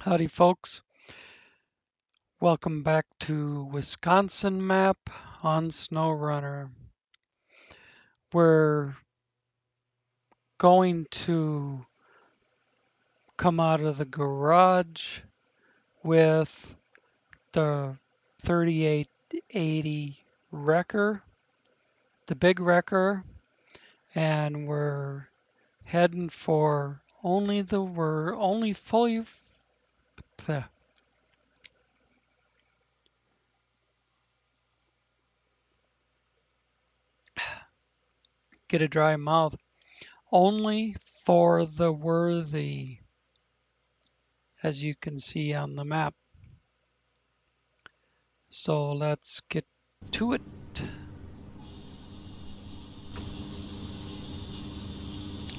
Howdy folks, welcome back to Wisconsin Map on SnowRunner. We're going to come out of the garage with the 3880 wrecker, the big wrecker, and we're heading for we're only fully get a dry mouth, only for the worthy, as you can see on the map. So let's get to it.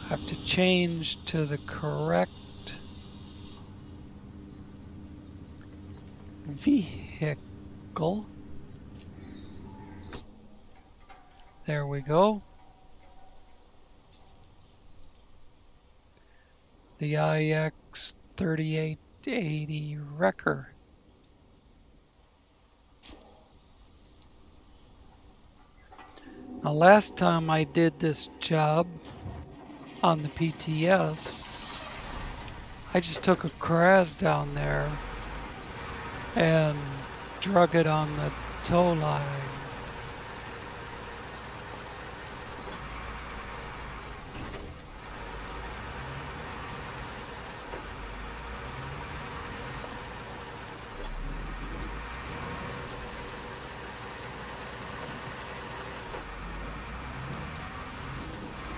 I have to change to the correct vehicle. There we go. The IX 3880 wrecker. Now last time I did this job on the PTS, I just took a Kraz down there and drug it on the tow line.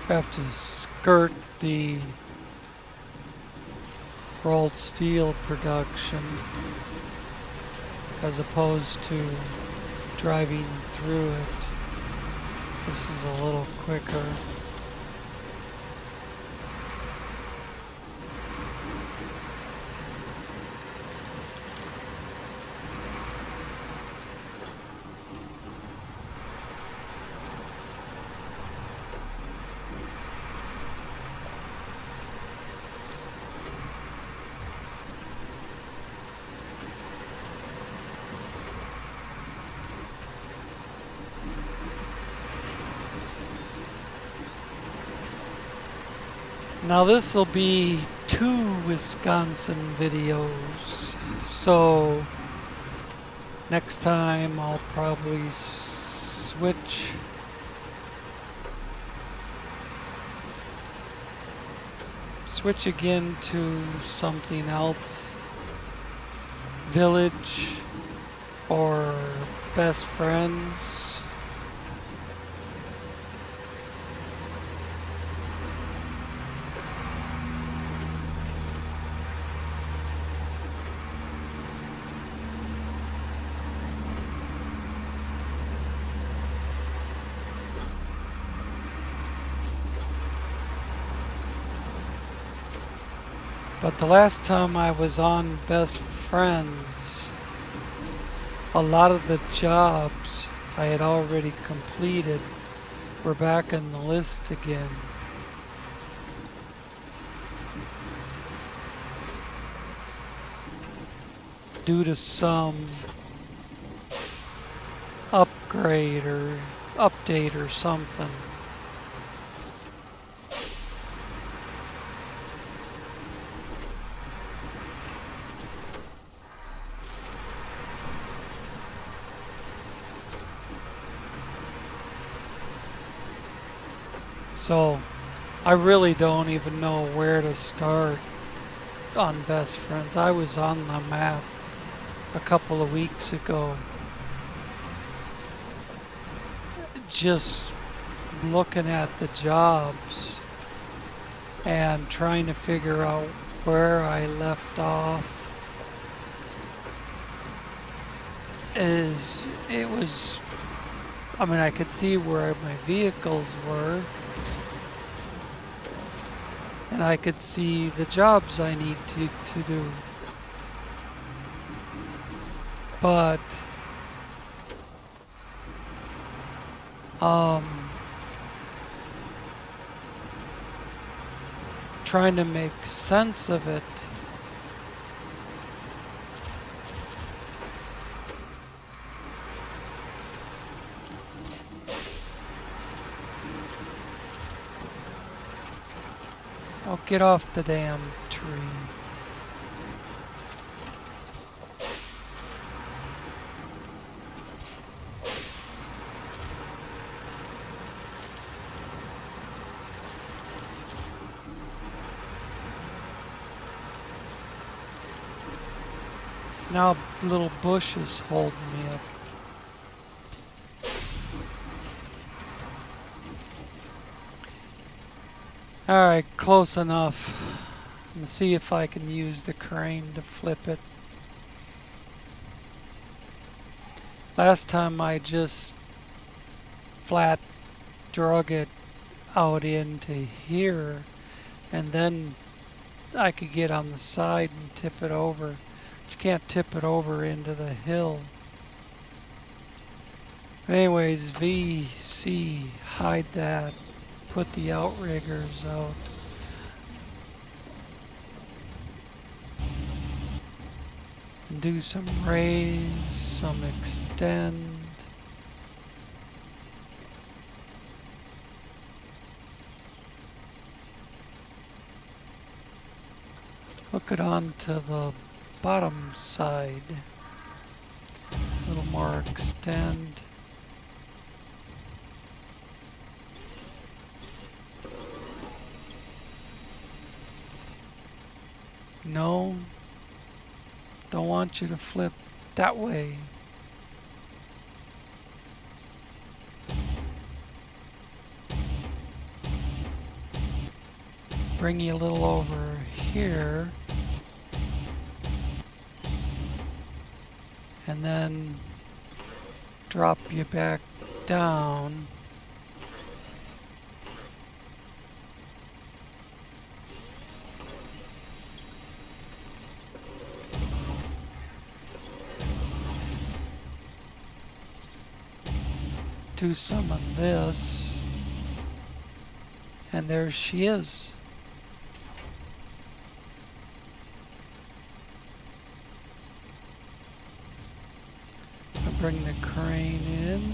Have to skirt the rolled steel production as opposed to driving through it. This is a little quicker. Now this will be 2 Wisconsin videos, so next time I'll probably switch again to something else, village or best friends. But the last time I was on Best Friends, a lot of the jobs I had already completed were back in the list again. Due to some upgrade or update or something. So I really don't even know where to start on Best Friends. I was on the map a couple of weeks ago, just looking at the jobs and trying to figure out where I left off. I could see where my vehicles were, and I could see the jobs I need to do. But trying to make sense of it Oh, get off the damn tree. Now little bushes holding me up. Alright, close enough. I'm gonna see if I can use the crane to flip it. Last time I just flat drug it out into here, and then I could get on the side and tip it over. But you can't tip it over into the hill. Anyways, VC, hide that. Put the outriggers out. And do some raise, some extend. Hook it onto the bottom side. A little more extend. No, don't want you to flip that way. Bring you a little over here. And then drop you back down. Do some of this. And there she is. I'll bring the crane in.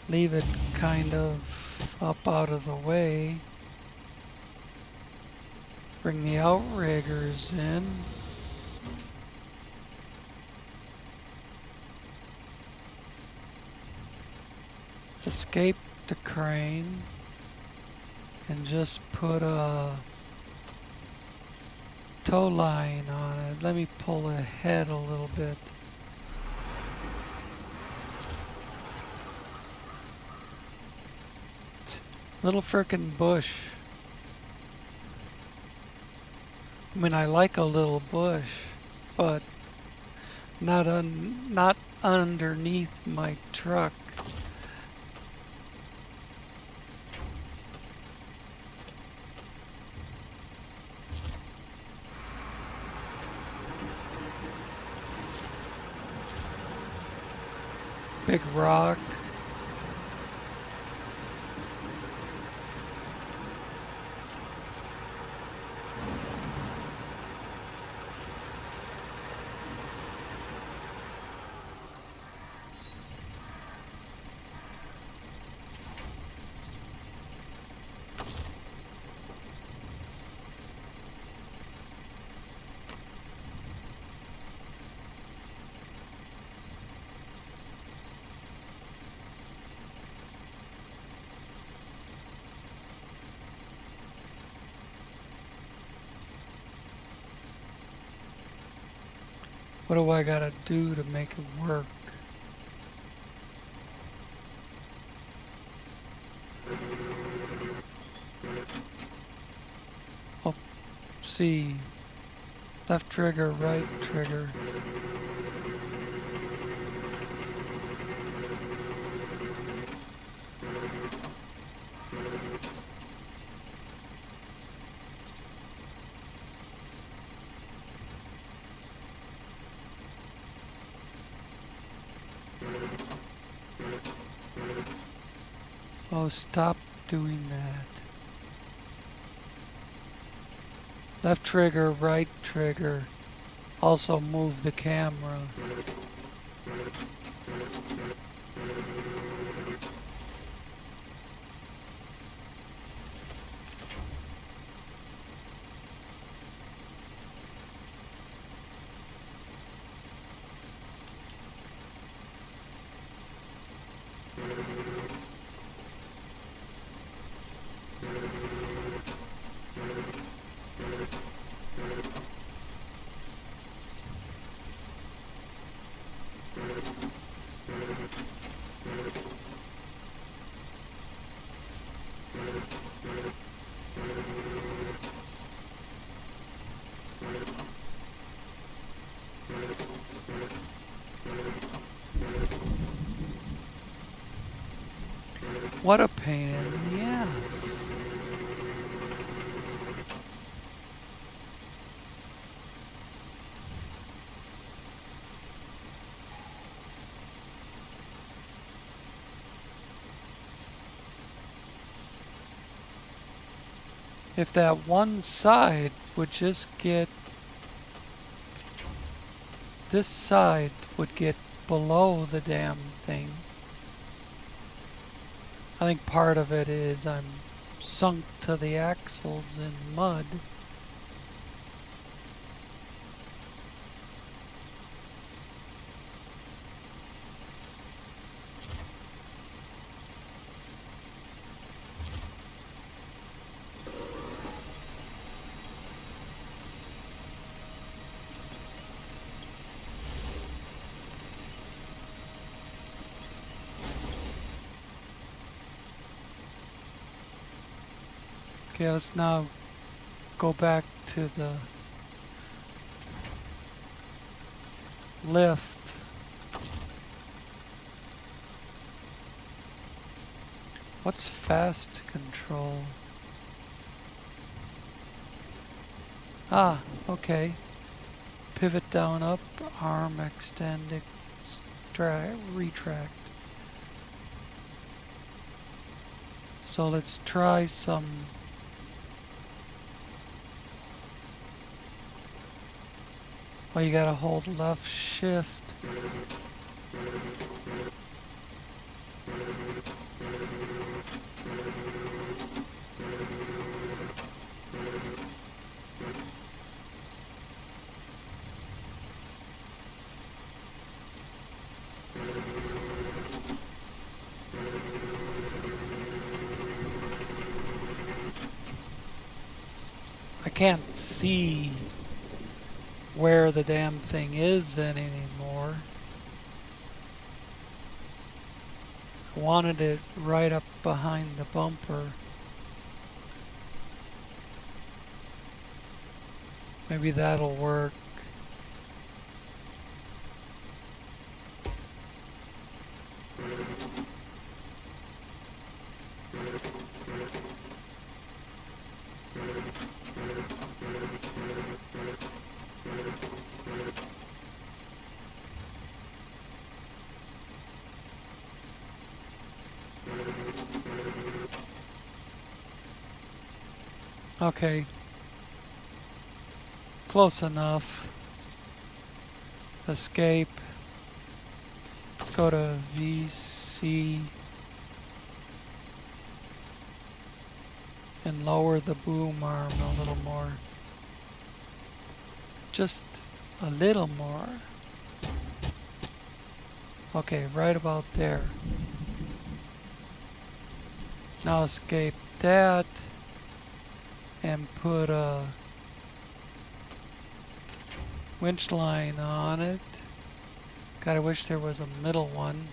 Leave it kind of up out of the way. Bring the outriggers in. Escape the crane and just put a tow line on it. Let me pull ahead a little bit. Little frickin' bush. I mean, I like a little bush, but not underneath my truck. Big rock. What do I gotta do to make it work? Oh, see. Left trigger, right trigger. Oh, stop doing that. Left trigger, right trigger. Also move the camera. What a pain in the ass. If that one side would just get, this side would get below the damn thing. I think part of it is I'm sunk to the axles in mud. Okay, let's now go back to the lift. What's fast control? Ah, okay. Pivot down up, arm extend, retract. So let's try some. Oh, you gotta hold left shift. I can't see where the damn thing is anymore. I wanted it right up behind the bumper. Maybe that'll work. Okay. Close enough. Escape. Let's go to VC and lower the boom arm a little more. Just a little more. Okay, right about there. Now escape that and put a winch line on it. God, I wish there was a middle one.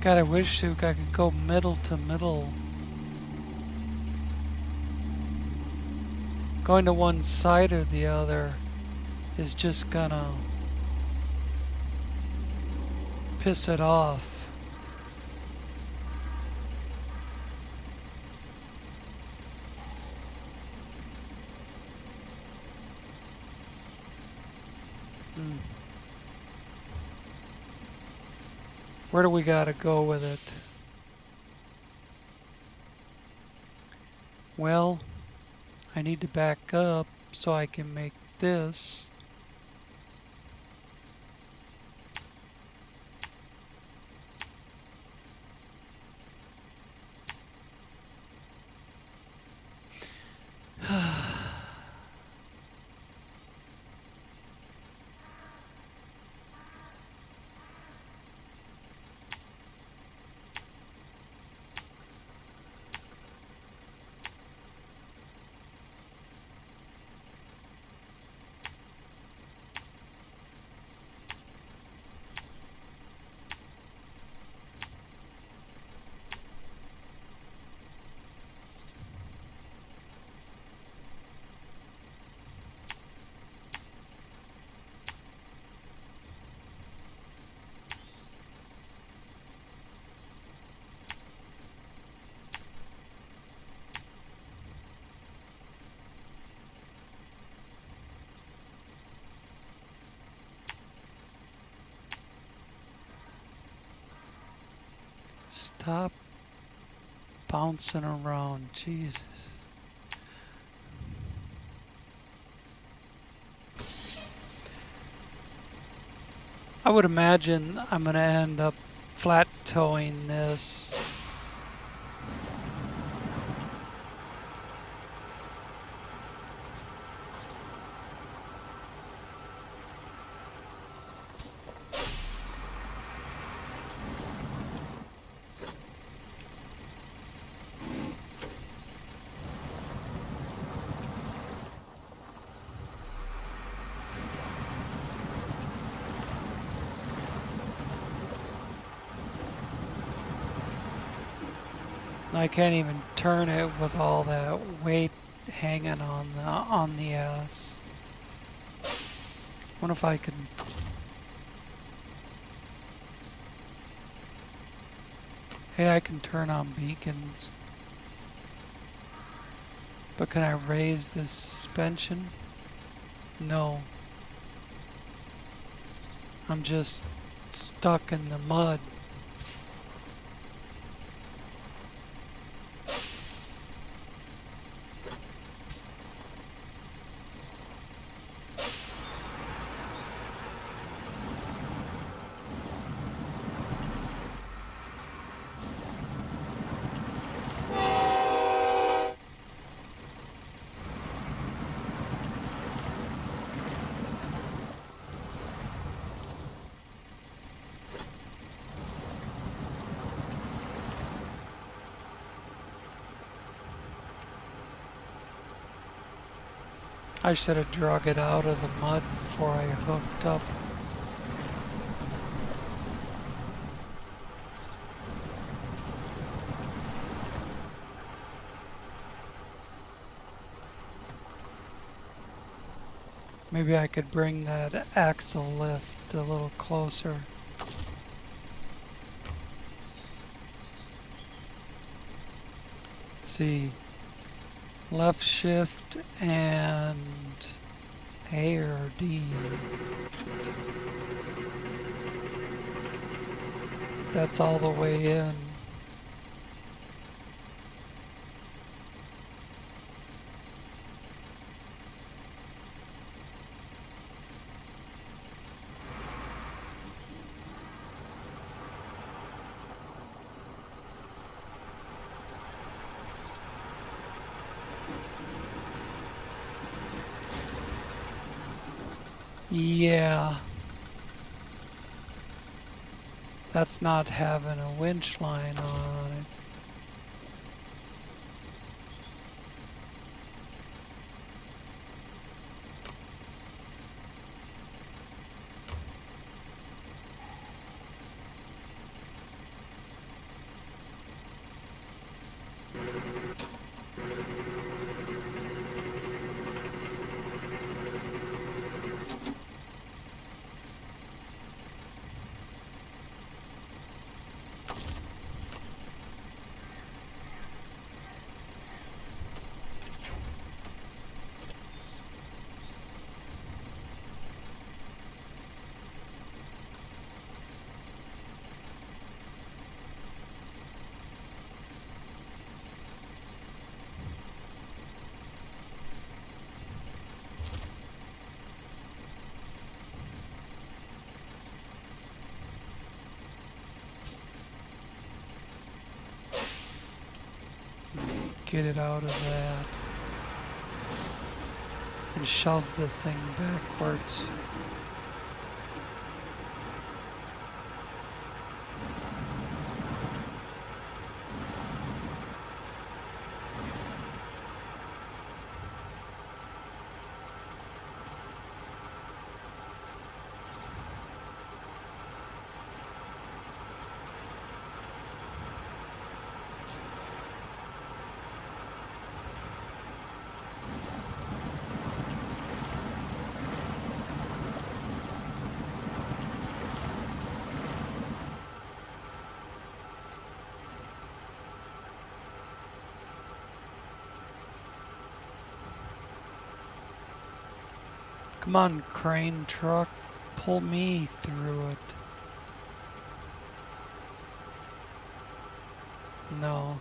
God, I wish I could go middle to middle. Going to one side or the other is just gonna piss it off. Where do we gotta go with it? Well, I need to back up so I can make this. Stop bouncing around, Jesus. I would imagine I'm going to end up flat towing this. I can't even turn it with all that weight hanging on the ass. What if I could? Hey, I can turn on beacons. But can I raise the suspension? No. I'm just stuck in the mud. I should have drug it out of the mud before I hooked up. Maybe I could bring that axle lift a little closer. Let's see. Left shift and A or D. That's all the way in. Yeah. That's not having a winch line on it. Get it out of that and shove the thing backwards. Come on, crane truck, pull me through it. No.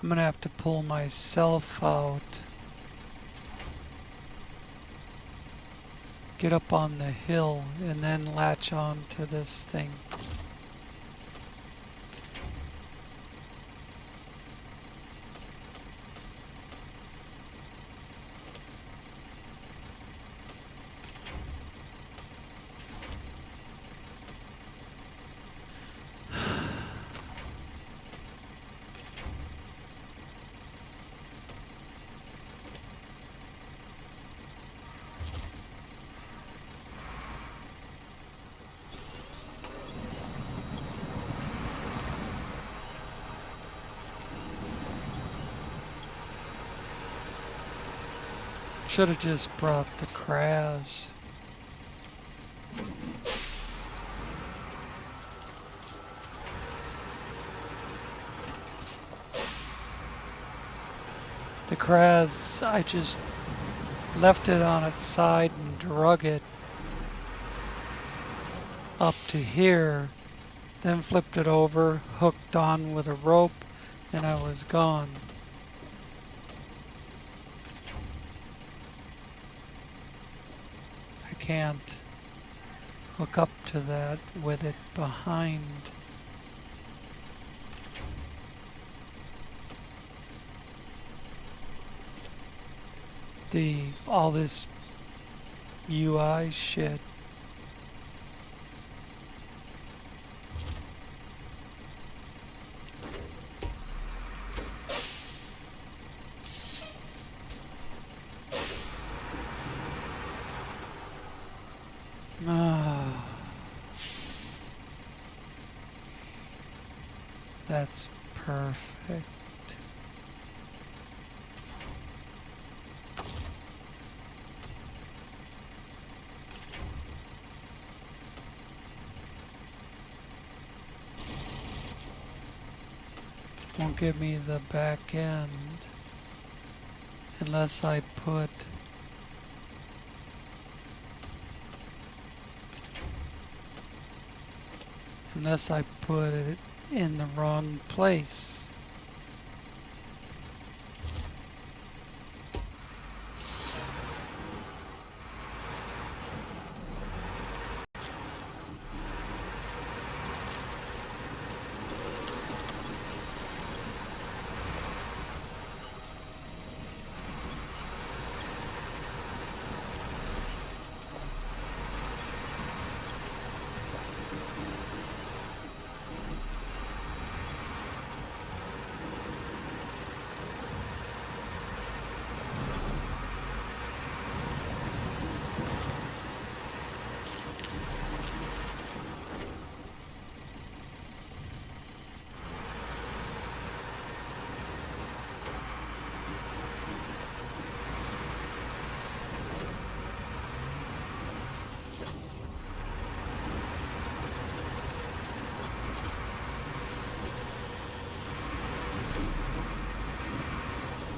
I'm gonna have to pull myself out. Get up on the hill and then latch on to this thing. Should have just brought the crabs. The crabs, I just left it on its side and drug it up to here, then flipped it over, hooked on with a rope, and I was gone. I can't hook up to that with it behind. All this UI shit. That's perfect. Won't give me the back end unless I put it in the wrong place.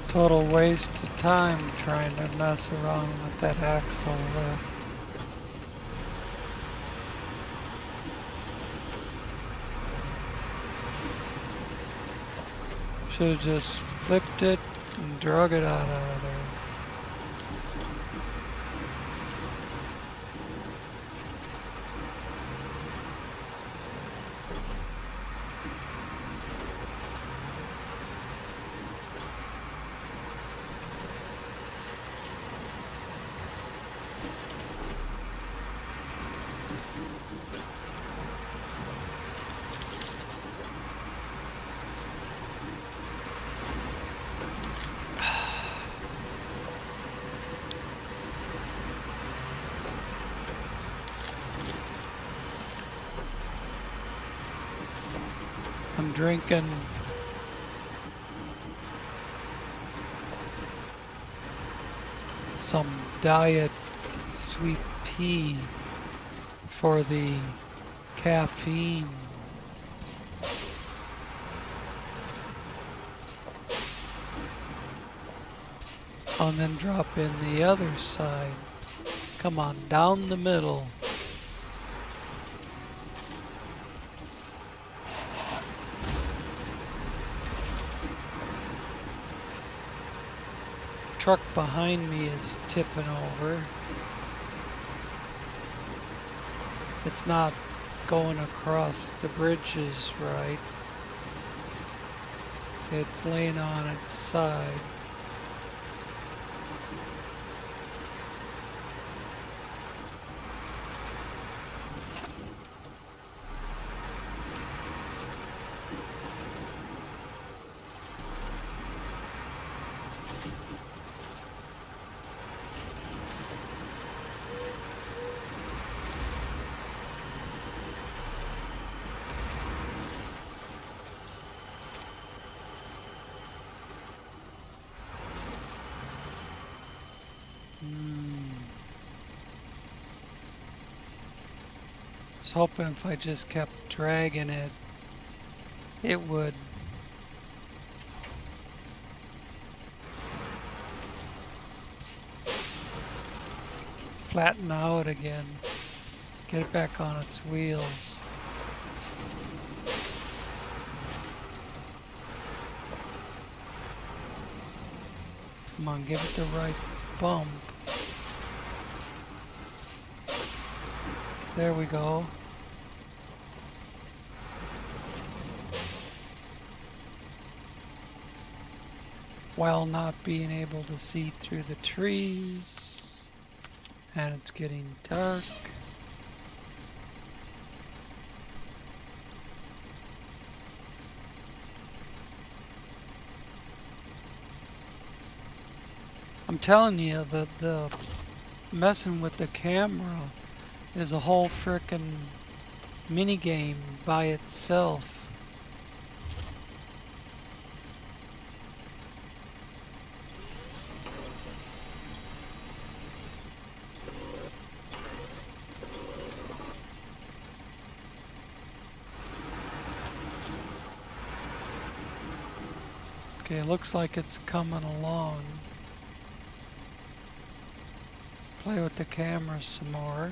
Total waste of time trying to mess around with that axle lift. Should have just flipped it and drug it out of there. I'm drinking some diet sweet tea for the caffeine. and then drop in the other side. Come on, down the middle. Truck behind me is tipping over. It's not going across the bridges right. It's laying on its side. I was hoping if I just kept dragging it, it would flatten out again, get it back on its wheels. Come on, give it the right bump. There we go. While not being able to see through the trees, and it's getting dark. I'm telling you that the messing with the camera is a whole frickin' mini game by itself. Okay, it looks like it's coming along. Let's play with the camera some more.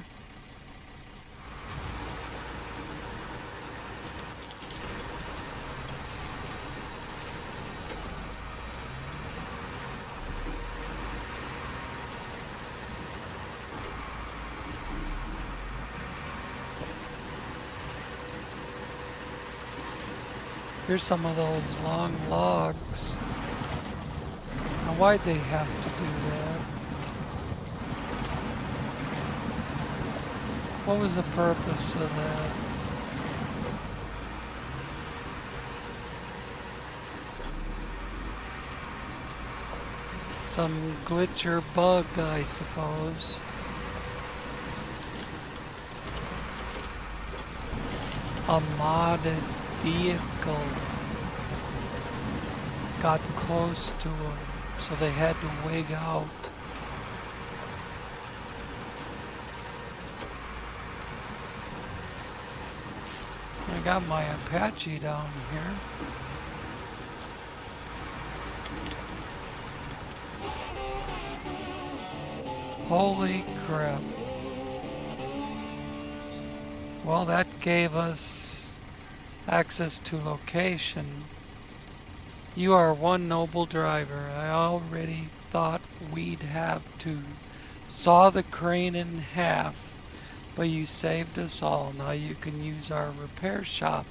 Here's some of those long logs. Now, why'd they have to do that? What was the purpose of that? Some glitch or bug, I suppose. A modded vehicle got close to them, so they had to wig out. I got my Apache down here. Holy crap. Well, that gave us access to location. You are one noble driver. I already thought we'd have to saw the crane in half, but you saved us all. Now you can use our repair shop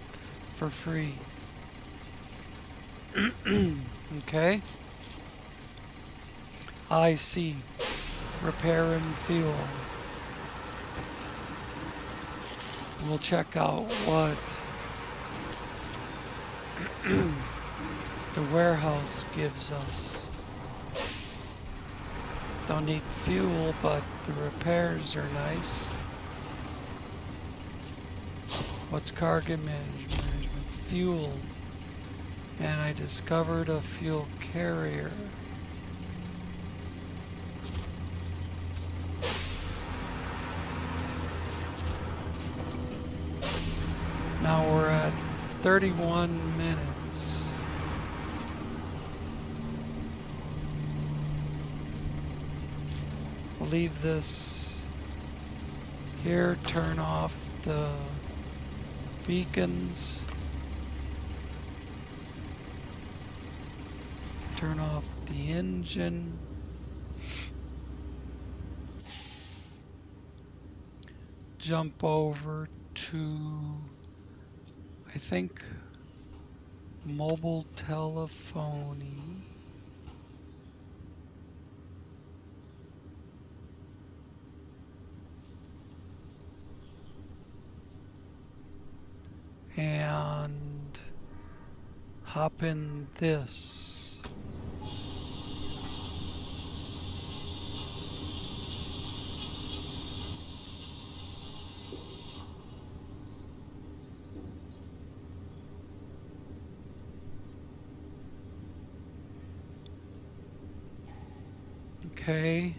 for free. Okay? I see. Repair and fuel. We'll check out what the warehouse gives us. Don't need fuel, but the repairs are nice. What's cargo management? Fuel. And I discovered a fuel carrier. Now we're at 31 minutes. leave this here, turn off the beacons, turn off the engine, jump over to, I think, mobile telephony. And hop in this. Okay.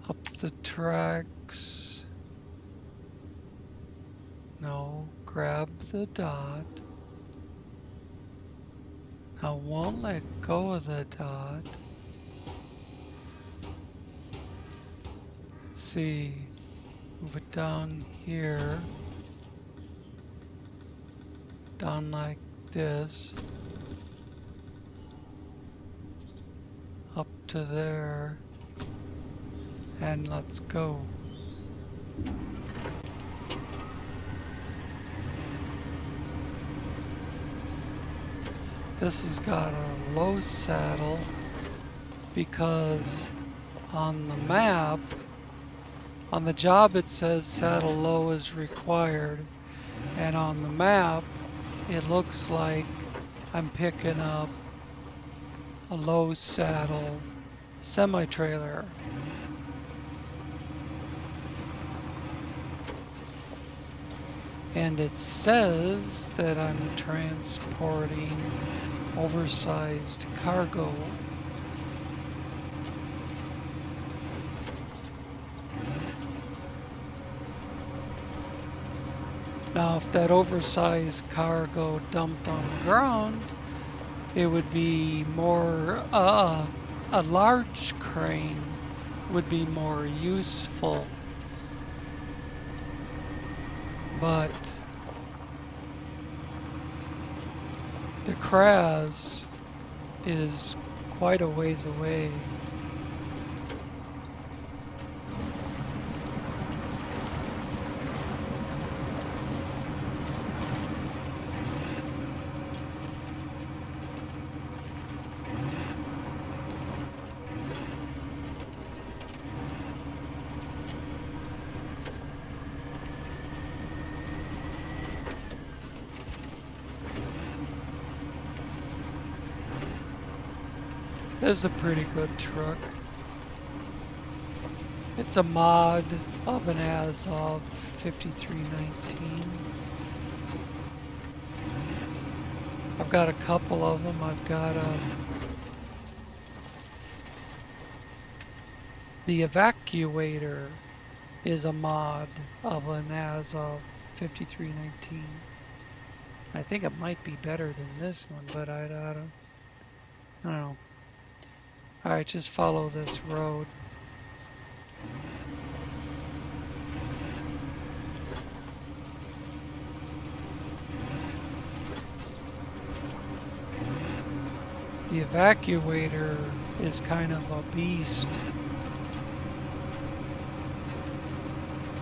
Up the tracks. No, grab the dot. Now won't let go of the dot. Let's see. Move it down here. Down like this. Up to there. And let's go. This has got a low saddle because on the map, on the job it says saddle low is required, and on the map it looks like I'm picking up a low saddle semi-trailer. And it says that I'm transporting oversized cargo. Now, if that oversized cargo dumped on the ground, it would be more, a large crane would be more useful. But the Kraz is quite a ways away. This is a pretty good truck. It's a mod of an Azov 5319. I've got a couple of them. I've got the evacuator is a mod of an Azov 5319. I think it might be better than this one, but I don't know. Alright, just follow this road. The evacuator is kind of a beast.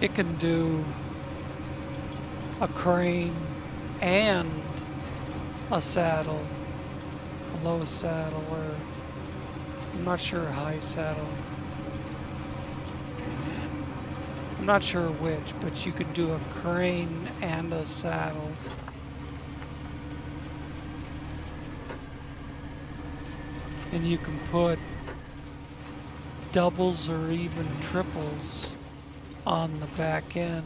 It can do a crane and a saddle, a low saddle, or I'm not sure high saddle. I'm not sure which, but you can do a crane and a saddle. And you can put doubles or even triples on the back end.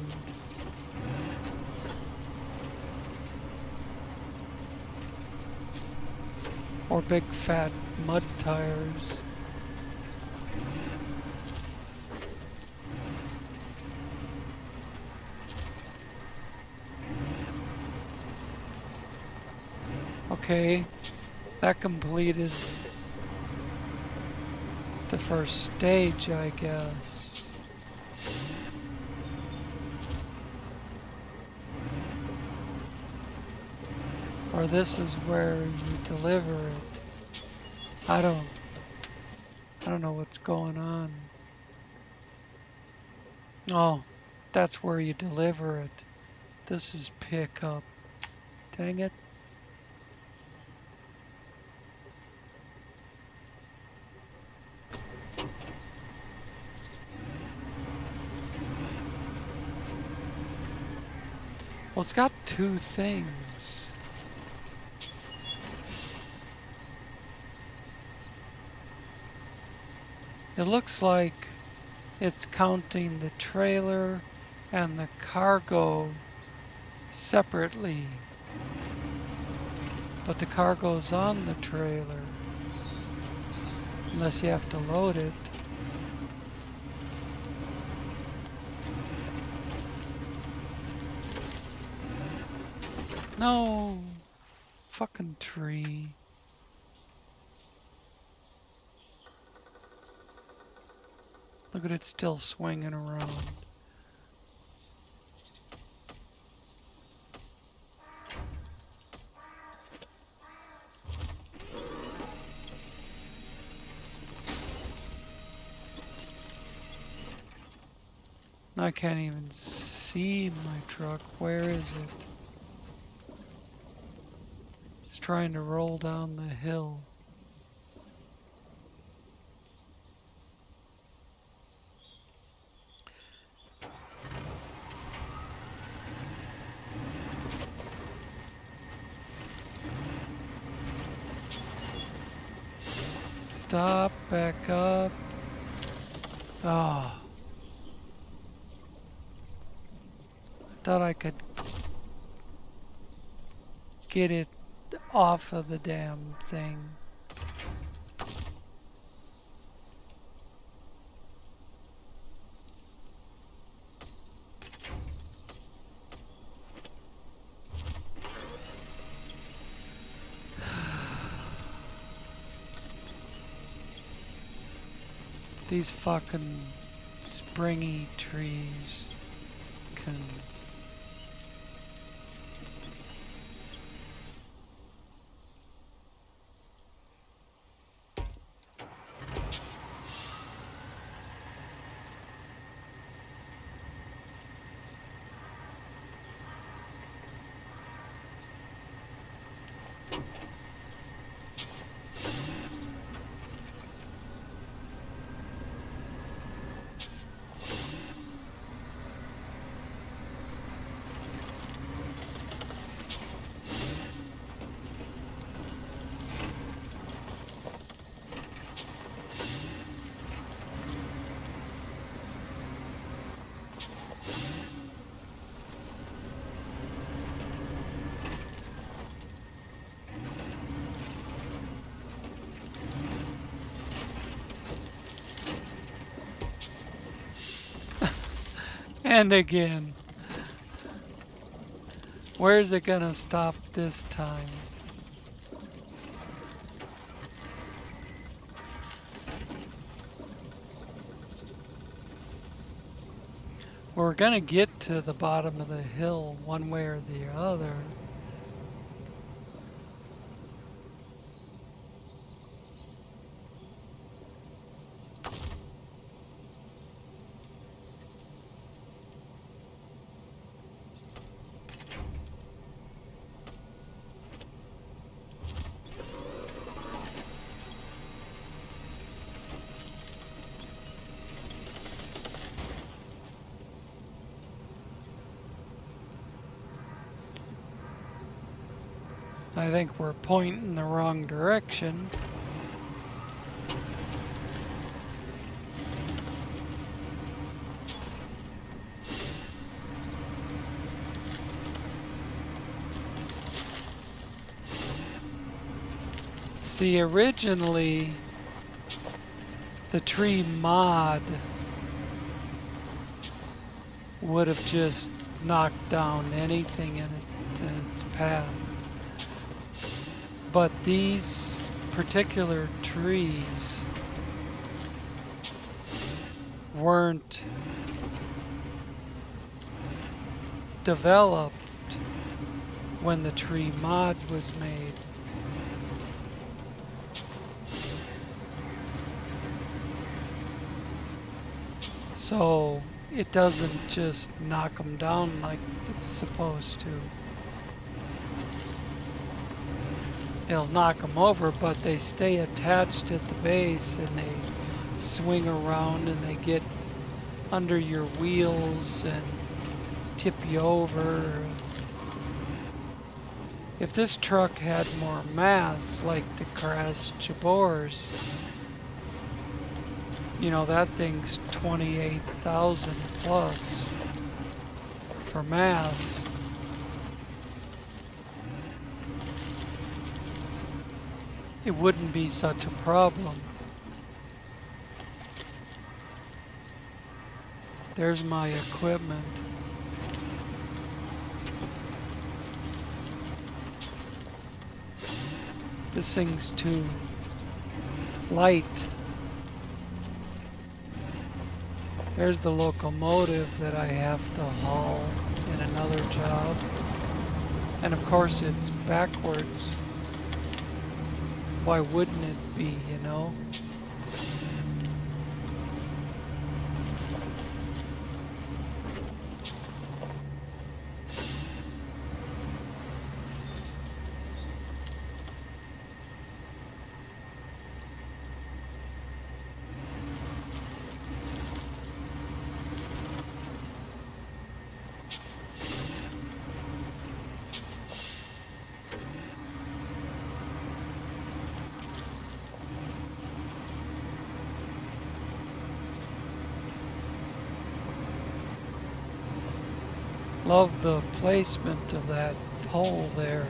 Or big fat mud tires. Okay, that completed the first stage, I guess. Or this is where you deliver it. I don't know what's going on. Oh, that's where you deliver it. This is pickup. Dang it. Well, it's got two things. It looks like it's counting the trailer and the cargo separately. But the cargo's on the trailer. Unless you have to load it. No! Fucking tree. Look at it still swinging around. I can't even see my truck. Where is it? It's trying to roll down the hill. Stop, back up. Oh. I thought I could get it off of the damn thing. These fucking springy trees can... And again. Where's it gonna stop this time? We're gonna get to the bottom of the hill one way or the other. I think we're pointing the wrong direction. See, originally, the tree mod would have just knocked down anything in its path. But these particular trees weren't developed when the tree mod was made. So it doesn't just knock them down like it's supposed to. It'll knock them over, but they stay attached at the base and they swing around and they get under your wheels and tip you over. If this truck had more mass like the Crash Jabor's, you know, that thing's 28,000 plus for mass. It wouldn't be such a problem. There's my equipment. This thing's too light. There's the locomotive that I have to haul in another job. And of course it's backwards. Why wouldn't it be, you know? Love the placement of that pole there.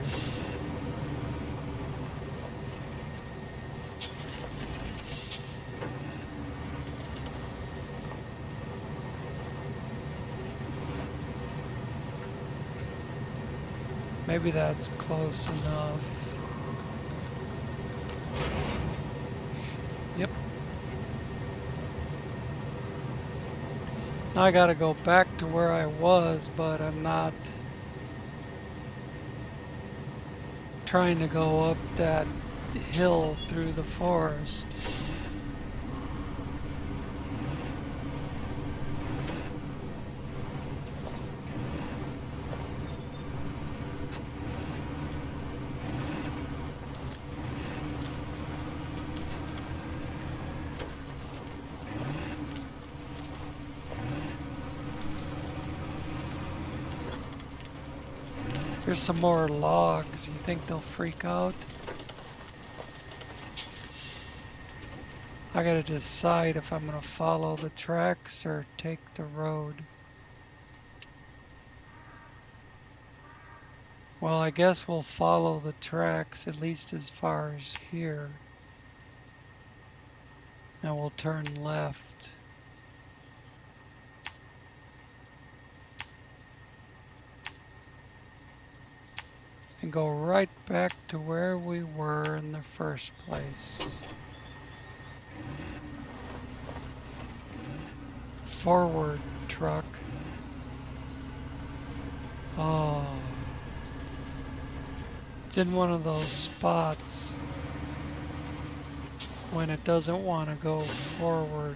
Maybe that's close enough. Yep. I gotta go back to where I was, but I'm not trying to go up that hill through the forest. Here's some more logs. You think they'll freak out? I gotta decide if I'm gonna follow the tracks or take the road. Well, I guess we'll follow the tracks at least as far as here. And we'll turn left. And go right back to where we were in the first place. Forward, truck. Oh. It's in one of those spots when it doesn't want to go forward.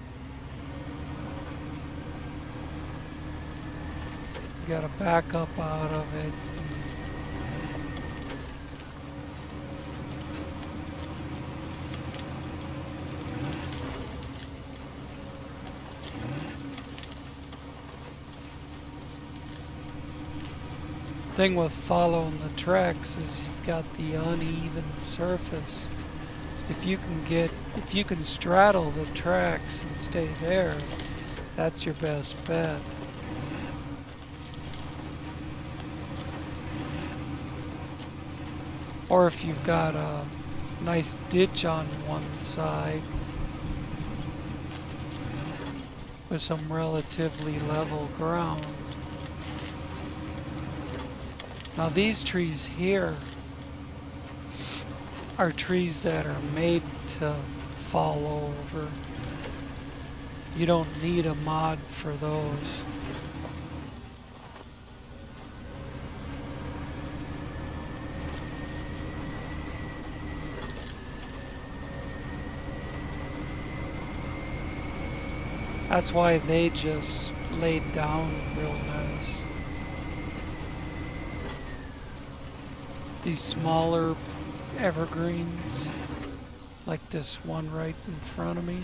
You gotta back up out of it. Thing with following the tracks is you've got the uneven surface. If you can straddle the tracks and stay there, that's your best bet. Or if you've got a nice ditch on one side with some relatively level ground. Now these trees here are trees that are made to fall over. You don't need a mod for those. That's why they just laid down real nice. These smaller evergreens, like this one right in front of me.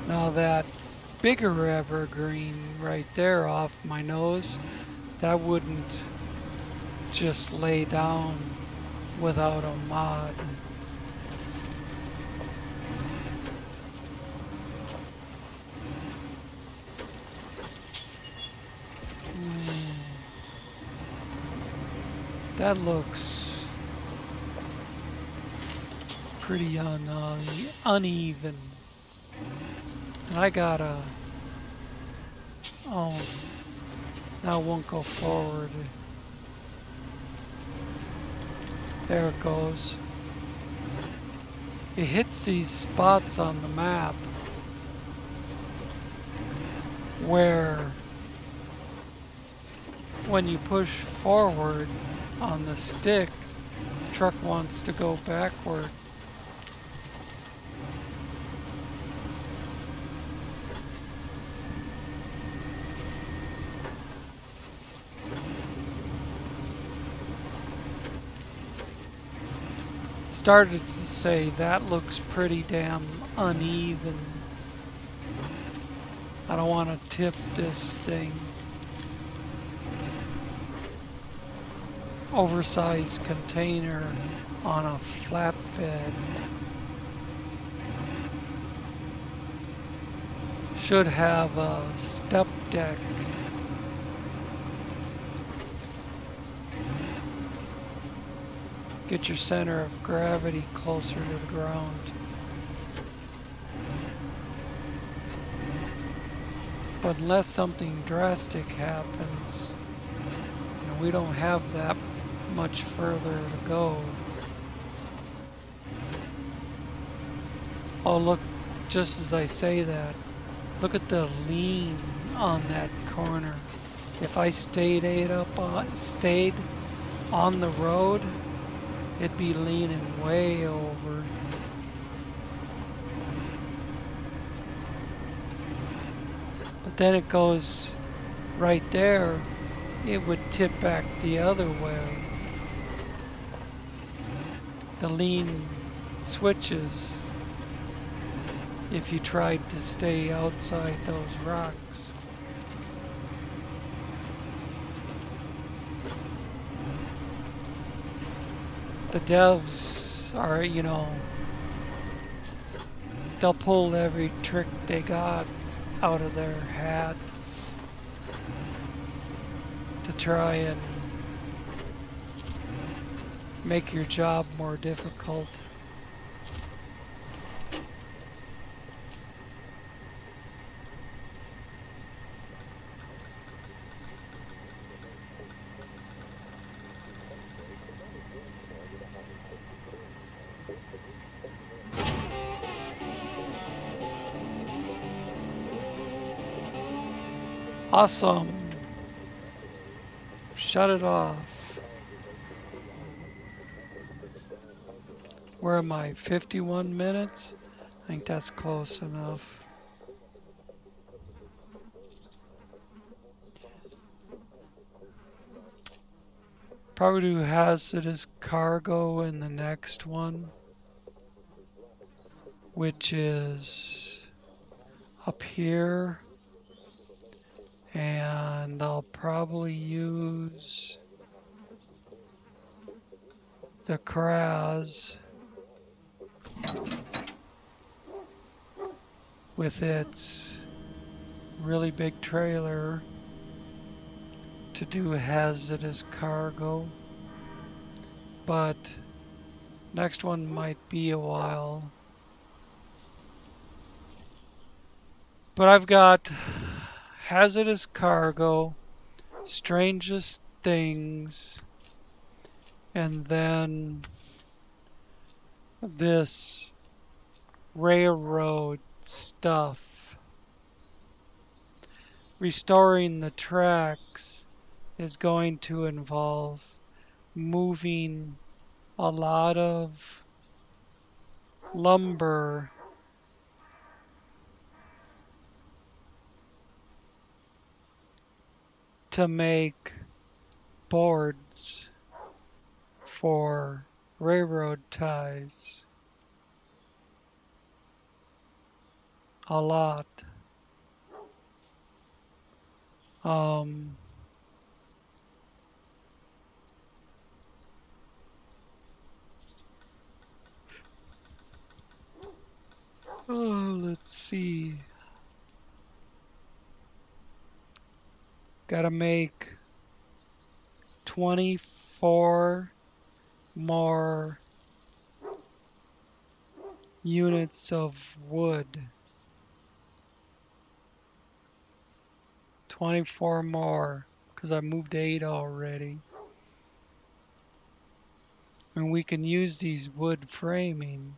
Now that bigger evergreen right there off my nose, that wouldn't just lay down without a mod. That looks pretty uneven. And I gotta, oh, now it won't go forward. There it goes. It hits these spots on the map where when you push forward on the stick, the truck wants to go backward. Started to say that looks pretty damn uneven. I don't want to tip this thing. Oversized container on a flatbed. Should have a step deck. Get your center of gravity closer to the ground. But unless something drastic happens, we don't have that much further to go. Oh, look, just as I say that, look at the lean on that corner. If I stayed on the road, it'd be leaning way over. But then it goes right there, it would tip back the other way. The lean switches if you tried to stay outside those rocks. The devs are, they'll pull every trick they got out of their hats to try and make your job more difficult. Awesome. Shut it off. Where am I? 51 minutes? I think that's close enough. Probably do hazardous cargo in the next one, which is up here. And I'll probably use the Kraz with its really big trailer to do hazardous cargo. But next one might be a while. But I've got hazardous cargo, strangest things, and then this railroad stuff. Restoring the tracks is going to involve moving a lot of lumber to make boards for railroad ties. A lot. Um, let's see. Gotta make 24 more units of wood. 24 more, because I moved 8 already. And we can use these wood framing.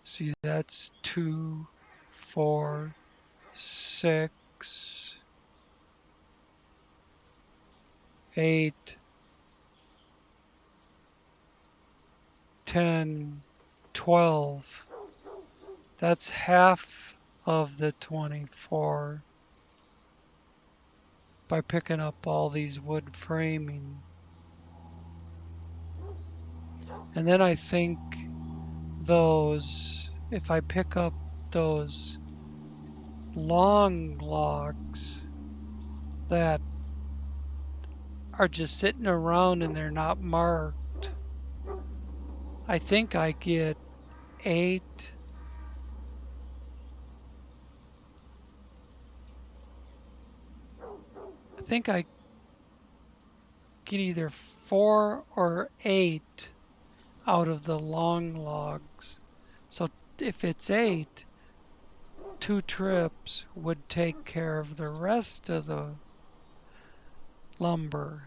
See, that's 2, 4, 6, 8, 10, 12. That's half of the 24 by picking up all these wood framing. And then I think those, if I pick up those long logs that are just sitting around and they're not marked, I think I get 8. I think I get either 4 or 8 out of the long logs. So if it's 8, 2 trips would take care of the rest of the lumber.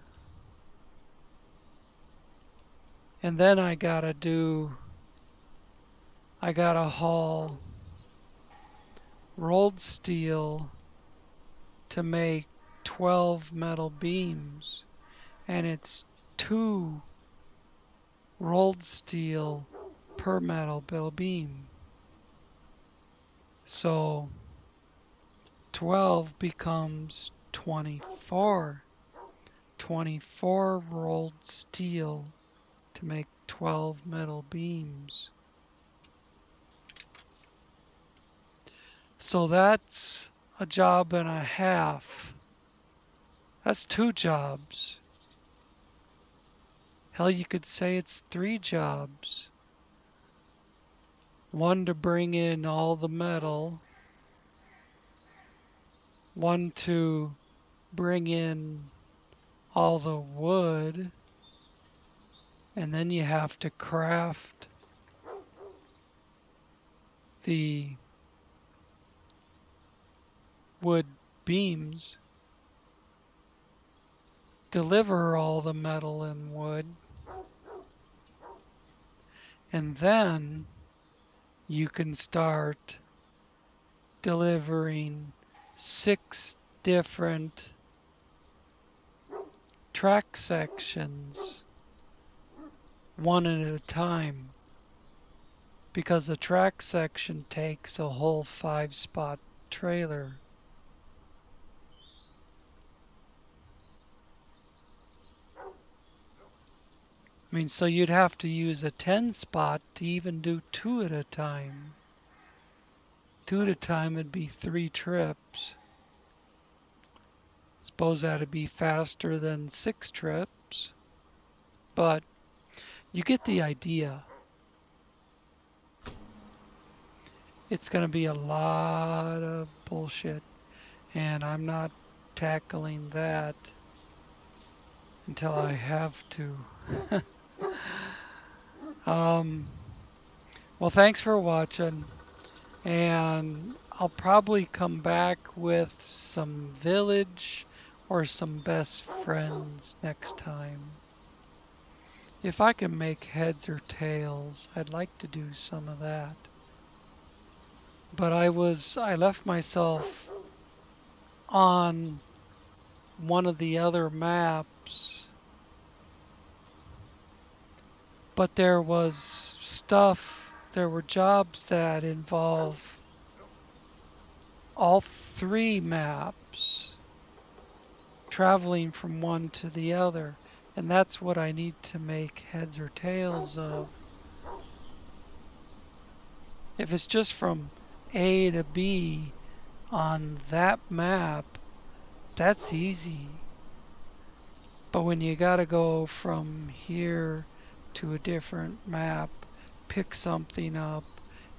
And then I gotta haul rolled steel to make 12 metal beams. And it's 2 rolled steel per metal beam. So 12 becomes 24. 24 rolled steel to make 12 metal beams. So that's a job and a half. That's 2 jobs. Hell, you could say it's 3 jobs. One to bring in all the metal, one to bring in all the wood, and then you have to craft the wood beams, deliver all the metal and wood, and then you can start delivering 6 different track sections one at a time, because a track section takes a whole 5-spot trailer. I mean, so you'd have to use a 10-spot to even do 2 at a time. 2 at a time would be 3 trips. Suppose that'd be faster than 6 trips, but you get the idea. It's going to be a lot of bullshit, and I'm not tackling that until I have to. Well, thanks for watching, and I'll probably come back with some village or some best friends next time. If I can make heads or tails, I'd like to do some of that. But I left myself on one of the other maps, but there were jobs that involve all three maps, traveling from one to the other. And that's what I need to make heads or tails of. If it's just from A to B on that map, that's easy. But when you got to go from here to a different map, pick something up,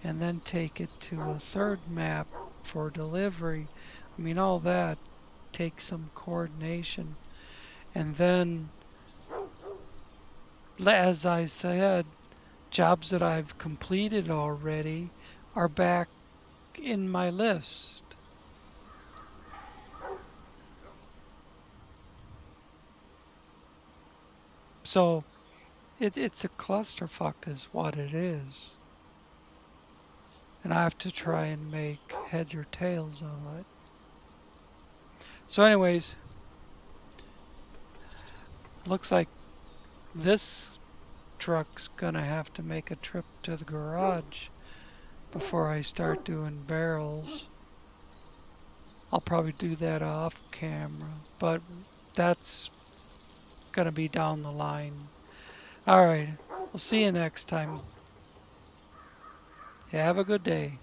and then take it to a third map for delivery, I mean, all that takes some coordination. And then, as I said, jobs that I've completed already are back in my list. So it's a clusterfuck is what it is. And I have to try and make heads or tails of it. So anyways, looks like this truck's gonna have to make a trip to the garage before I start doing barrels. I'll probably do that off camera, but that's gonna be down the line. All right, we'll see you next time. Have a good day.